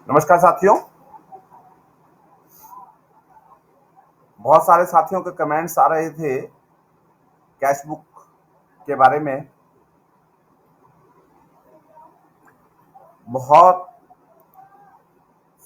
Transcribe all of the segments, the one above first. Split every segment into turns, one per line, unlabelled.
नमस्कार साथियों। बहुत सारे साथियों के कमेंट्स आ रहे थे कैश बुक के बारे में। बहुत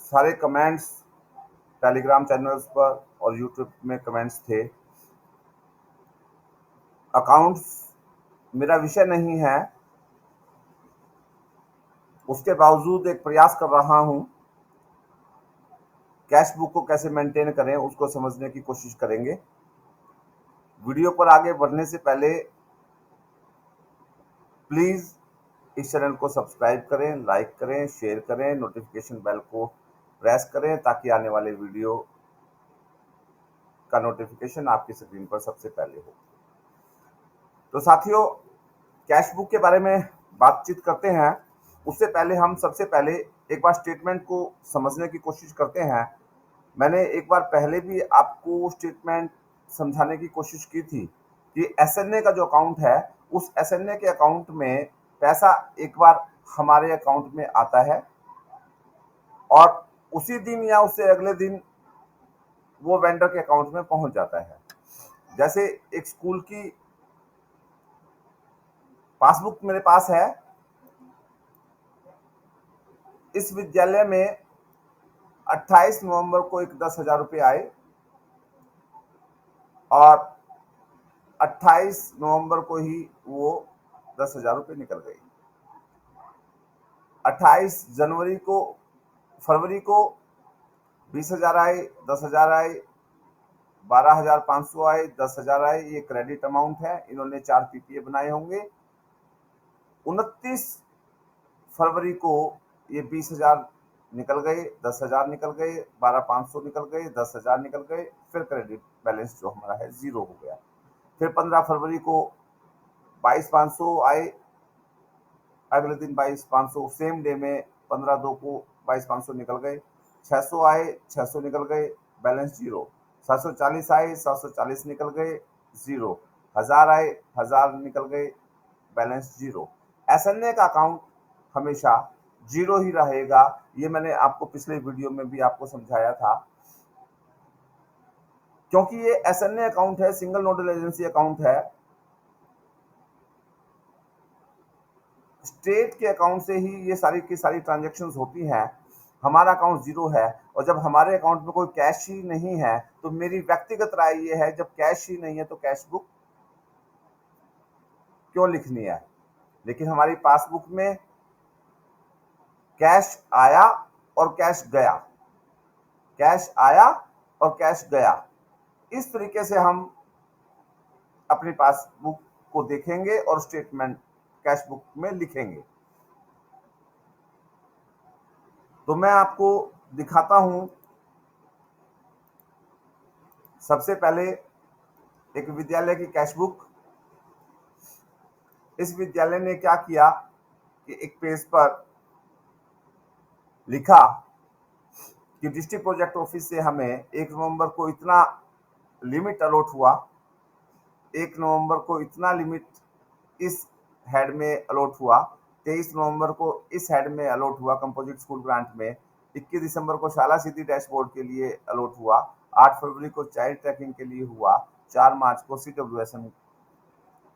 सारे कमेंट्स टेलीग्राम चैनल्स पर और यूट्यूब में कमेंट्स थे। अकाउंट्स मेरा विषय नहीं है, उसके बावजूद एक प्रयास कर रहा हूं। कैश बुक को कैसे मेंटेन करें उसको समझने की कोशिश करेंगे। वीडियो पर आगे बढ़ने से पहले प्लीज़ इस चैनल को सब्सक्राइब करें, लाइक करें, शेयर करें, नोटिफिकेशन बेल को प्रेस करें ताकि आने वाले वीडियो का नोटिफिकेशन आपकी स्क्रीन पर सबसे पहले हो। तो साथियों, कैश बुक के बारे में बातचीत करते हैं। उससे पहले हम सबसे पहले एक बार स्टेटमेंट को समझने की कोशिश करते हैं। मैंने एक बार पहले भी आपको स्टेटमेंट समझाने की कोशिश की थी कि एसएनए का जो अकाउंट है, उस एसएनए के अकाउंट में पैसा एक बार हमारे अकाउंट में आता है और उसी दिन या उससे अगले दिन वो वेंडर के अकाउंट में पहुंच जाता है। जैसे एक स्कूल की पासबुक मेरे पास है। इस विद्यालय में 28 नवंबर को एक 10,000 रुपये आए और 28 नवंबर को ही वो 10,000 रुपये निकल गए। 28 जनवरी को, फरवरी को 20,000 आए, 10,000 आए, 12,500 आए, 10,000 आए। ये क्रेडिट अमाउंट है। इन्होंने 4 पीपीए बनाए होंगे। 29 फरवरी को ये 20,000 निकल गए, 10,000 निकल गए, 12,500 निकल गए, 10,000 निकल गए। फिर क्रेडिट बैलेंस जो हमारा है जीरो हो गया। फिर 15 फरवरी को 22,500 आए, अगले दिन 22,500, सेम डे में 15/2 को 22,500 निकल गए। 600 आए, 600 निकल गए, बैलेंस जीरो। 740 आए, 740 निकल गए, जीरो। 1,000 आए, 1,000 निकल गए, बैलेंस जीरो। एसएनए का अकाउंट हमेशा जीरो ही रहेगा। ये मैंने आपको पिछले वीडियो में भी आपको समझाया था। क्योंकि ये एसएनए अकाउंट है, सिंगल नोडल एजेंसी अकाउंट है। स्टेट के अकाउंट से ही ये सारी की सारी ट्रांजेक्शन्स होती हैं। हमारा अकाउंट जीरो है और जब हमारे अकाउंट में कोई कैश ही नहीं है तो मेरी व्यक्तिगत राय ये है, जब कैश ही नहीं है तो कैश बुक क्यों लिखनी है। लेकिन हमारी पासबुक में कैश आया और कैश गया, कैश आया और कैश गया। इस तरीके से हम अपनी पासबुक को देखेंगे और स्टेटमेंट कैश बुक में लिखेंगे। तो मैं आपको दिखाता हूं। सबसे पहले एक विद्यालय की कैश बुक। इस विद्यालय ने क्या किया कि एक पेज पर लिखा कि डिस्ट्रिक्ट प्रोजेक्ट ऑफिस से हमें 1 नवंबर को इतना लिमिट अलॉट हुआ, 1 नवंबर को इतना लिमिट इस हेड में अलॉट हुआ, 23 नवंबर को इस हेड में अलॉट हुआ कंपोजिट स्कूल ग्रांट में, 21 दिसंबर को शाला सिद्धि डैशबोर्ड के लिए अलॉट हुआ, 8 फरवरी को चाइल्ड ट्रैकिंग के लिए हुआ, 4 मार्च को CWSM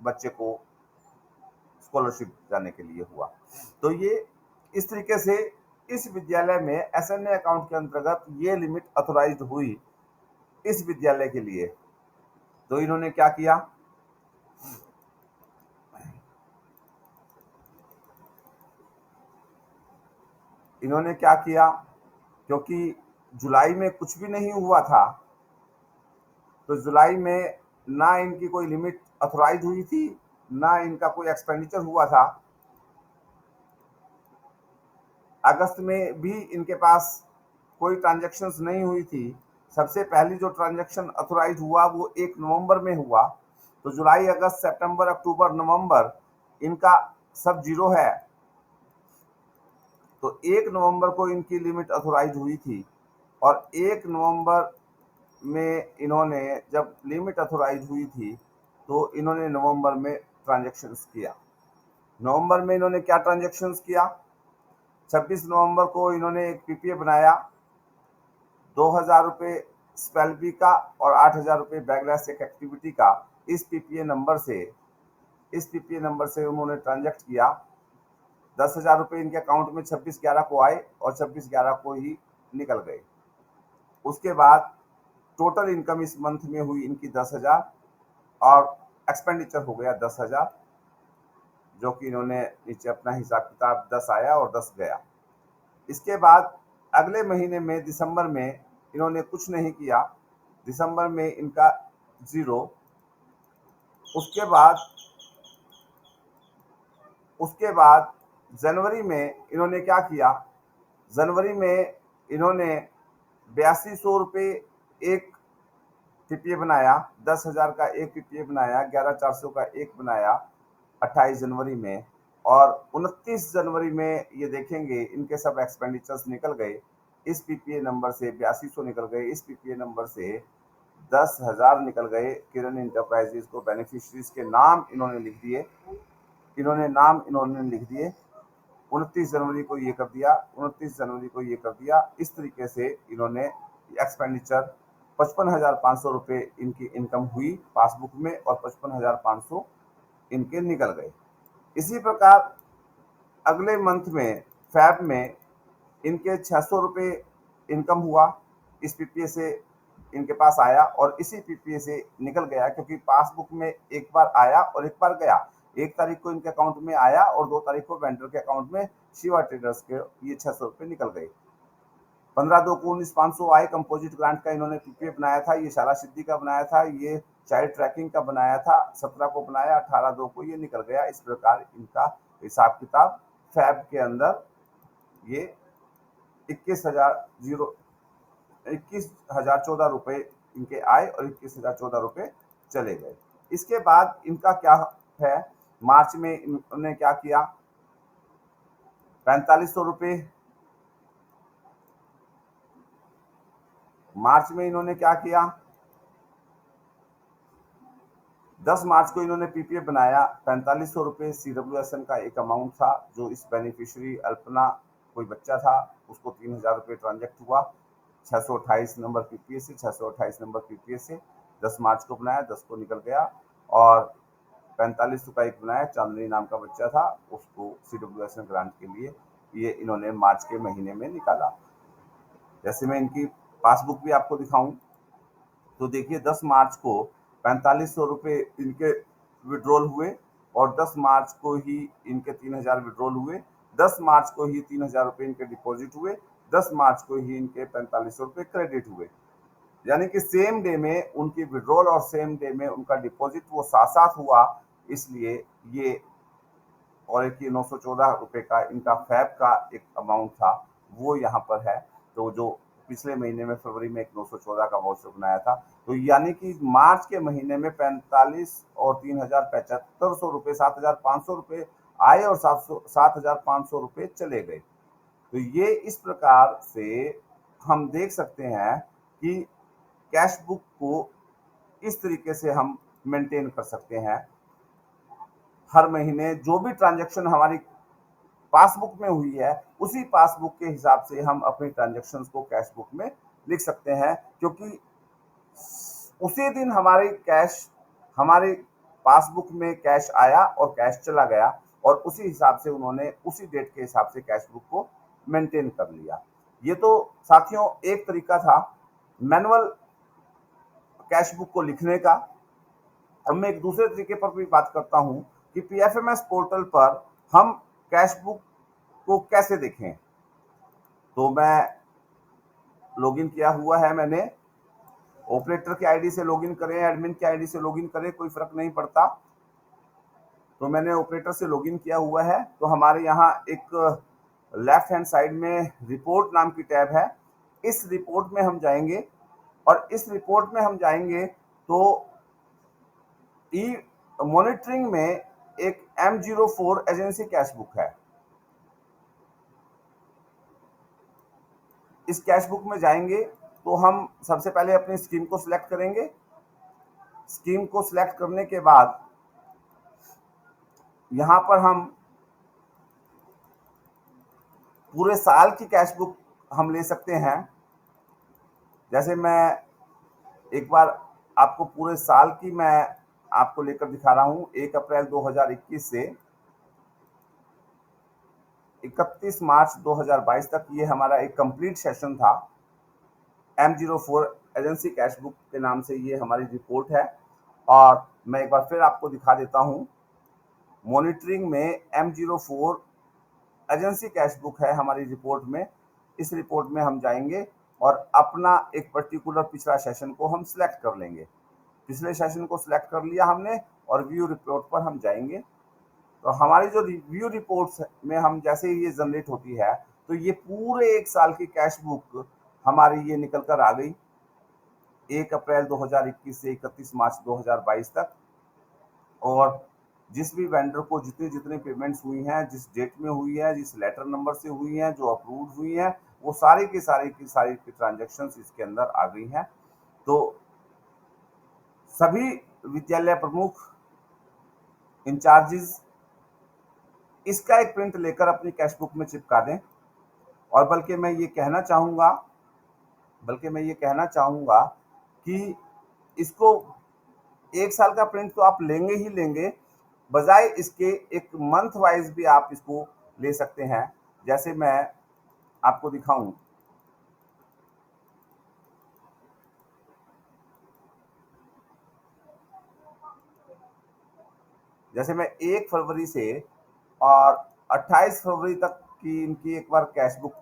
बच्चे को स्कॉलरशिप जाने के लिए हुआ। तो ये इस तरीके से इस विद्यालय में एसएनए अकाउंट के अंतर्गत ये लिमिट ऑथोराइज्ड हुई इस विद्यालय के लिए। तो इन्होंने क्या किया, इन्होंने क्या किया, क्योंकि जुलाई में कुछ भी नहीं हुआ था तो जुलाई में ना इनकी कोई लिमिट ऑथोराइज हुई थी, ना इनका कोई एक्सपेंडिचर हुआ था। अगस्त में भी इनके पास कोई ट्रांजैक्शंस नहीं हुई थी। सबसे पहली जो ट्रांजैक्शन ऑथोराइज हुआ वो 1 नवंबर में हुआ। तो जुलाई, अगस्त, सितंबर, अक्टूबर, नवंबर इनका सब जीरो है। तो 1 नवंबर को इनकी लिमिट ऑथोराइज हुई थी और 1 नवंबर में इन्होंने जब लिमिट ऑथोराइज हुई थी तो इन्होंने नवंबर में ट्रांजैक्शंस किया। नवंबर में इन्होंने क्या ट्रांजैक्शंस किया, 26 नवंबर को इन्होंने एक पीपीए बनाया 2000 रुपये स्पेल का और 8000 रुपये बैकलैश एक एक्टिविटी का। इस पीपीए नंबर से उन्होंने ट्रांजैक्ट किया। 10,000 रुपये इनके अकाउंट में 26/11 को आए और 26/11 को ही निकल गए। उसके बाद टोटल इनकम इस मंथ में हुई इनकी 10,000 और एक्सपेंडिचर हो गया 10,000, जो कि इन्होंने नीचे अपना हिसाब किताब 10 आया और 10 गया। इसके बाद अगले महीने में दिसंबर में इन्होंने कुछ नहीं किया, दिसंबर में इनका 0। उसके बाद जनवरी में इन्होंने क्या किया, जनवरी में इन्होंने 8200 रुपये एक पीपीए बनाया, 10,000 का एक पीपीए बनाया, 11,400 का एक बनाया 28 जनवरी में। और 29 जनवरी में ये देखेंगे इनके सब एक्सपेंडिचर्स निकल गए। इस पीपीए नंबर से 8200 निकल गए, इस पीपीए नंबर से 10,000 निकल गए। किरण इंटरप्राइजेज को बेनिफिशरीज के नाम इन्होंने लिख दिए, 29 जनवरी को ये कर दिया, 29 जनवरी को ये कर दिया। इस तरीके से इन्होंने एक्सपेंडिचर 55,500 रुपये इनकी इनकम हुई पासबुक में और 55,500 इनके निकल गए। इसी प्रकार अगले मंथ में फैब में इनके 600 रुपये इनकम हुआ, इस पीपीए से इनके पास आया और इसी पीपीए से निकल गया, क्योंकि पासबुक में एक बार आया और एक बार गया। 1 तारीख को इनके अकाउंट में आया और 2 तारीख को वेंडर के अकाउंट में शिवा ट्रेडर्स के ये 600 रुपये निकल गए। 15/2 को 19,500 आए। कंपोजिट ग्रांट का इन्होंने पीपीए बनाया था, ये शाला सिद्धि का बनाया था, ये चाइल्ड ट्रैकिंग का बनाया था, 17 को बनाया, 18/2 को ये निकल गया। इस प्रकार इनका हिसाब किताब फैब के अंदर ये 21,014 रुपये इनके आए और 21,014 रुपये चले गए। इसके बाद इनका क्या है, मार्च में इन्होंने क्या किया, 4500 रुपये। मार्च में इन्होंने क्या किया, 10 मार्च को इन्होंने पीपीए बनाया 4500 रुपये। CWSN का एक अमाउंट था, जो इस बेनिफिशियरी अल्पना कोई बच्चा था, उसको 3,000 रुपये ट्रांजैक्ट हुआ 628 नंबर पीपीए से, 628 नंबर पीपीए से 10 मार्च को बनाया, 10 को निकल गया। और 4500 का एक बनाया, चांदनी नाम का बच्चा था, उसको CWSN ग्रांट के लिए ये इन्होंने मार्च के महीने में निकाला। जैसे मैं इनकी पासबुक भी आपको दिखाऊं तो देखिए 10 मार्च को 4500 रुपये इनके विड्रॉल हुए और 10 मार्च को ही इनके 3,000 विड्रॉल हुए, 10 मार्च को ही 3,000 रुपये इनके डिपॉजिट हुए, 10 मार्च को ही इनके 4500 रुपये क्रेडिट हुए। यानी कि सेम डे में उनकी विड्रॉल और सेम डे में उनका डिपॉजिट वो साथ साथ हुआ, इसलिए ये और एक ये 914 रुपये का इनका फैब का एक अमाउंट था, वो यहाँ पर है। तो जो पिछले महीने में फरवरी में एक 914 का वाउचर बनाया था, तो यानी कि मार्च के महीने में 45 और 3,000 7,500 रुपये, 7,500 रुपये आए और 7,500 रुपये चले गए। तो ये इस प्रकार से हम देख सकते हैं कि कैश बुक को इस तरीके से हम मेंटेन कर सकते हैं। हर महीने जो भी ट्रांजैक्शन हमारी पासबुक में हुई है, उसी पासबुक के हिसाब से हम अपनी ट्रांजैक्शंस को कैश बुक में लिख सकते हैं, क्योंकि उसी दिन हमारी पासबुक में कैश आया और कैश चला गया और उसी हिसाब से उन्होंने उसी डेट के हिसाब से कैश बुक को मेंटेन कर लिया। ये तो साथियों एक तरीका था मैनुअल कैश बुक को लिखने का। अब मैं एक दूसरे तरीके पर भी बात करता हूं कि पीएफएमएस पोर्टल पर हम कैश बुक को कैसे देखें। तो मैं लॉगिन किया हुआ है, मैंने ऑपरेटर की आईडी से लॉगिन करें, एडमिन की आईडी से लॉगिन करें, कोई फर्क नहीं पड़ता। तो मैंने ऑपरेटर से लॉगिन किया हुआ है। तो हमारे यहाँ एक लेफ्ट हैंड साइड में रिपोर्ट नाम की टैब है, इस रिपोर्ट में हम जाएंगे और इस रिपोर्ट में हम जाएंगे तो ई मॉनिटरिंग में एक M04 एजेंसी कैश बुक है। इस कैश बुक में जाएंगे तो हम सबसे पहले अपनी स्कीम को सिलेक्ट करेंगे। स्कीम को सिलेक्ट करने के बाद यहां पर हम पूरे साल की कैश बुक हम ले सकते हैं। जैसे मैं एक बार आपको पूरे साल की मैं आपको लेकर दिखा रहा हूँ। 1 अप्रैल 2021 से 31 मार्च 2022 तक ये हमारा एक कंप्लीट सेशन था। M04 एजेंसी कैश बुक के नाम से ये हमारी रिपोर्ट है। और मैं एक बार फिर आपको दिखा देता हूँ। मॉनिटरिंग में M04 एजेंसी कैश बुक है हमारी रिपोर्ट में। इस रिपोर्ट में हम जाएंगे और अपना एक पर्टिकुलर पिछला सेशन को हम सिलेक्ट कर लेंगे। पिछले सेशन को सिलेक्ट कर लिया हमने और व्यू रिपोर्ट पर हम जाएंगे। तो हमारी जो व्यू रिपोर्ट्स में हम जैसे ही ये जनरेट होती है तो ये पूरे एक साल की कैश बुक हमारी ये निकल कर आ गई 1 अप्रैल 2021 से 31 मार्च 2022 तक। और जिस भी वेंडर को जितनी जितनी पेमेंट्स हुई हैं, जिस डेट में हुई है, जिस लेटर नंबर से हुई हैं, जो अप्रूव्ड हुई हैं, वो सारी की सारी की सारी ट्रांजेक्शन्स इसके अंदर आ गई हैं। तो सभी विद्यालय प्रमुख इंचार्जेस इसका एक प्रिंट लेकर अपनी कैश बुक में चिपका दें। और बल्कि मैं ये कहना चाहूँगा कि इसको एक साल का प्रिंट तो आप लेंगे ही लेंगे, बजाय इसके एक मंथ वाइज भी आप इसको ले सकते हैं। जैसे मैं आपको दिखाऊं, जैसे मैं 1 फरवरी से और 28 फरवरी तक की इनकी एक बार कैश बुक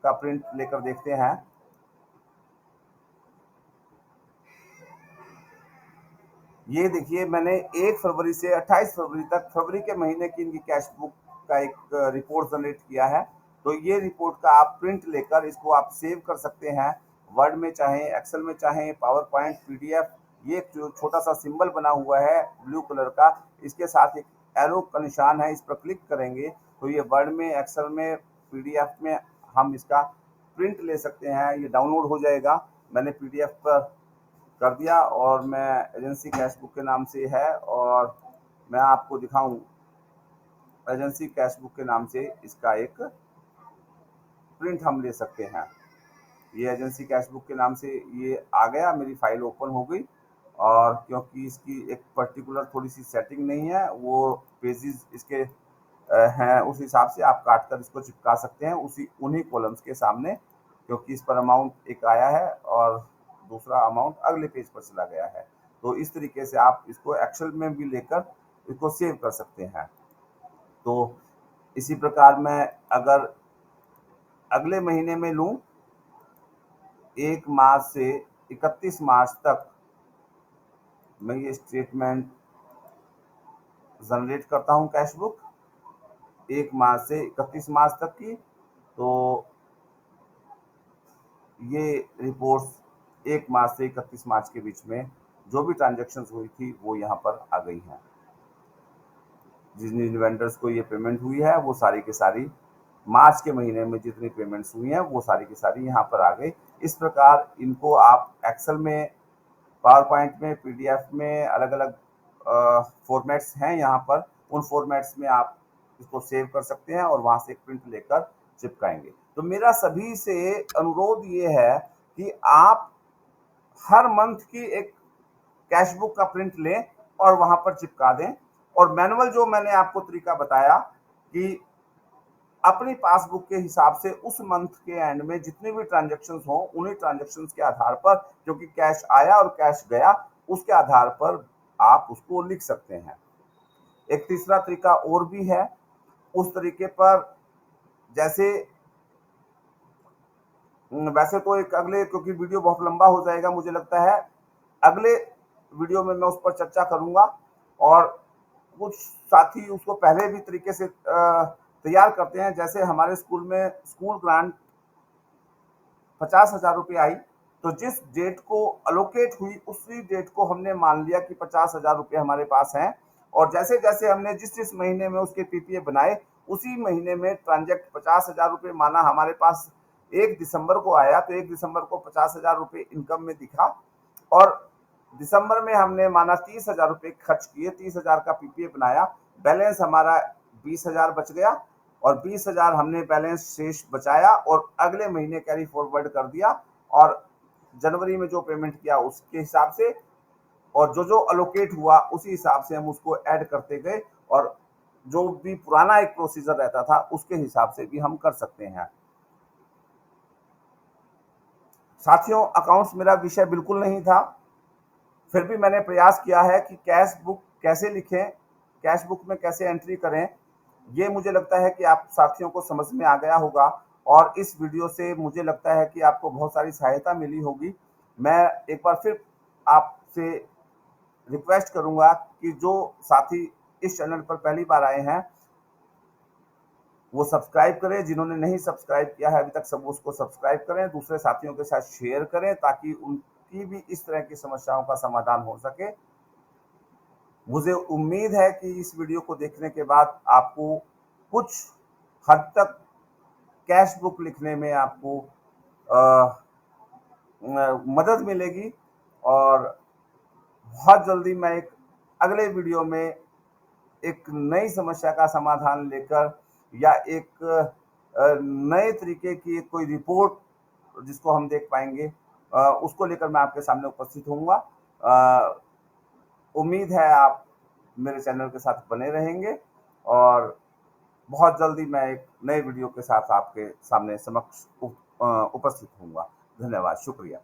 का प्रिंट लेकर देखते हैं। ये देखिए, मैंने 1 फरवरी से 28 फरवरी तक फरवरी के महीने की इनकी कैश बुक का एक रिपोर्ट जनरेट किया है। तो ये रिपोर्ट का आप प्रिंट लेकर इसको आप सेव कर सकते हैं, वर्ड में चाहें, एक्सेल में चाहें, पावर पॉइंट, पीडीएफ। ये जो छोटा सा सिंबल बना हुआ है ब्लू कलर का, इसके साथ एक एरो का निशान है, इस पर क्लिक करेंगे तो ये वर्ड में, एक्सेल में, पीडीएफ में हम इसका प्रिंट ले सकते हैं। ये डाउनलोड हो जाएगा। मैंने पीडीएफ पर कर दिया और मैं एजेंसी कैश बुक के नाम से है और मैं आपको दिखाऊं, एजेंसी कैश बुक के नाम से इसका एक प्रिंट हम ले सकते हैं। ये एजेंसी कैश बुक के नाम से ये आ गया, मेरी फाइल ओपन हो गई। और क्योंकि इसकी एक पर्टिकुलर थोड़ी सी सेटिंग नहीं है, वो पेजेस इसके हैं, उस हिसाब से आप काट कर इसको चिपका सकते हैं उसी उन्हीं कॉलम्स के सामने, क्योंकि इस पर अमाउंट एक आया है और दूसरा अमाउंट अगले पेज पर चला गया है। तो इस तरीके से आप इसको एक्सेल में भी लेकर इसको सेव कर सकते हैं। तो इसी प्रकार मैं अगर अगले महीने में लूँ, 1 मार्च से 31 मार्च तक मैं ये स्टेटमेंट जनरेट करता हूँ कैश बुक 1 मार्च से 31 मार्च तक की। तो ये रिपोर्ट्स 1 मार्च से 31 मार्च के बीच में जो भी ट्रांजेक्शन्स हुई थी वो यहाँ पर आ गई हैं। जिन जिन वेंडर्स को ये पेमेंट हुई है वो सारी की सारी मार्च के महीने में जितनी पेमेंट्स हुई हैं वो सारी की सारी यहाँ पर आ गई। इस प्रकार इनको आप एक्सेल में, पावर पॉइंट में, पीडीएफ में, अलग अलग फॉर्मेट्स हैं यहाँ पर, उन फॉर्मेट्स में आप इसको सेव कर सकते हैं और वहाँ से एक प्रिंट लेकर चिपकाएंगे। तो मेरा सभी से अनुरोध ये है कि आप हर मंथ की एक कैश बुक का प्रिंट लें और वहाँ पर चिपका दें। और मैनुअल जो मैंने आपको तरीका बताया कि अपनी पासबुक के हिसाब से उस मंथ के एंड में जितने भी ट्रांजेक्शन्स हों, उन्हीं ट्रांजेक्शन्स के आधार पर, क्योंकि कैश आया और कैश गया, उसके आधार पर आप उसको लिख सकते हैं। एक तीसरा तरीका और भी है। उस तरीके पर जैसे वैसे तो एक अगले, क्योंकि वीडियो बहुत लंबा हो जाएगा मुझे लगता है, अगले वीडियो में मैं उस पर चर्चा करूंगा। और कुछ साथी उसको पहले भी तरीके से तैयार करते हैं। जैसे हमारे स्कूल में स्कूल ग्रांट 50,000 रुपये आई, तो जिस डेट को अलोकेट हुई उसी डेट को हमने मान लिया कि 50,000 रुपये हमारे पास हैं। और जैसे जैसे हमने जिस जिस महीने में उसके पीपीए बनाए, उसी महीने में ट्रांजेक्ट 50,000 रुपये माना हमारे पास 1 दिसंबर को आया, तो 1 दिसंबर को 50,000 रुपये इनकम में दिखा। और दिसंबर में हमने माना 30,000 रुपये खर्च किए, 30,000 का पीपीए बनाया, बैलेंस हमारा 20,000 बच गया। और 20,000 हमने बैलेंस शेष बचाया और अगले महीने कैरी फॉरवर्ड कर दिया और जनवरी में जो पेमेंट किया उसके हिसाब से और जो अलोकेट हुआ उसी हिसाब से हम उसको ऐड करते गए और जो भी पुराना एक प्रोसीजर रहता था उसके हिसाब से भी हम कर सकते हैं। साथियों, अकाउंट्स मेरा विषय बिल्कुल नहीं था, फिर भी मैंने प्रयास किया है कि कैश बुक कैसे लिखें, कैश बुक में कैसे एंट्री करें। ये मुझे लगता है कि आप साथियों को समझ में आ गया होगा और इस वीडियो से मुझे लगता है कि आपको बहुत सारी सहायता मिली होगी। मैं एक बार फिर आपसे रिक्वेस्ट करूंगा कि जो साथी इस चैनल पर पहली बार आए हैं वो सब्सक्राइब करें, जिन्होंने नहीं सब्सक्राइब किया है अभी तक सब उसको सब्सक्राइब करें, दूसरे साथियों के साथ शेयर करें ताकि उनकी भी इस तरह की समस्याओं का समाधान हो सके। मुझे उम्मीद है कि इस वीडियो को देखने के बाद आपको कुछ हद तक कैश बुक लिखने में आपको मदद मिलेगी और बहुत जल्दी मैं एक अगले वीडियो में एक नई समस्या का समाधान लेकर या एक नए तरीके की कोई रिपोर्ट जिसको हम देख पाएंगे उसको लेकर मैं आपके सामने उपस्थित होऊंगा। उम्मीद है आप मेरे चैनल के साथ बने रहेंगे और बहुत जल्दी मैं एक नए वीडियो के साथ आपके सामने समक्ष उपस्थित होऊंगा। धन्यवाद, शुक्रिया।